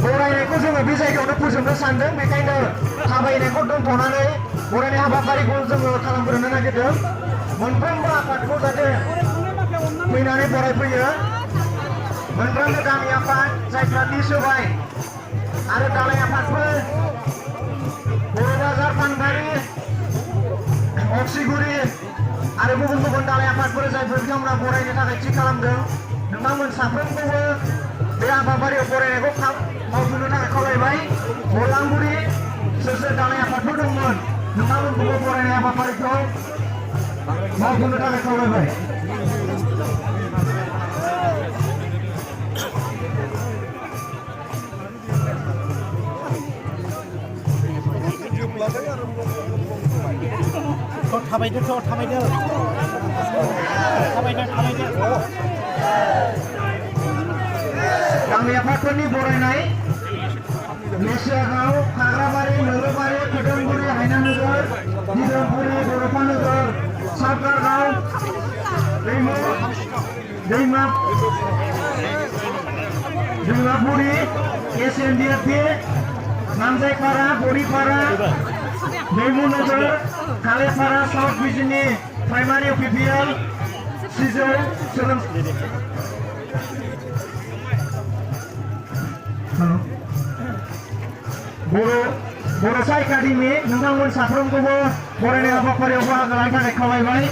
बरायनायखौ जोङो बे जायगायावनो फोजोबनो सानदों बेखायनो थाबायनायखौ दोनथ'नानै बरायनाय हाबाफारिखौ जोङो खालामग्रोनो नागिरदों मोनफ्रोमबो आफादखौ जाहाथे फैनानै बरायफैयो मोनफ्रोमबो गामि आफाद जायफ्रा लिस्ट होबाय आरो दालाय आफादफोर बर'बाजार पानबारि अक्सिगुरि आरो गुबुन गुबुन दालाय आफादफोर जायफोर बिथांमोना बरायनो थाखाय थि खालामदों नोंथांमोन साफ्रोमखौबो बे हाबाफारियाव बरायनायखौ मावफुंनो थाखाय खावलायबाय बलांगुरि सोर सोर दालाय आफादफोर दंमोन नोंथांमोनखौबो बरायनाय हाबाफारिखौ मावफुंनो थाखाय खावलायबाय थाबायदो गामि आफादफोरनि बरायनाय मेसियागाव खाग्राबारि नोलोबारि खोदोमगुरि हायनानगर निजोमपुरि बर'फा नगर साबगारगाव दैमापुरि SNDFP नामजायपारा बरिपारा दैमुनगर कालेपारा साउथ बिजनि प्राइमारि PPL सिजौ बर'सा एकाडेमि नोंथांमोन साफ्रोमखौबो फरायनाय हाबाफारियाव बाहागो लानो थाखाय खावलायबाय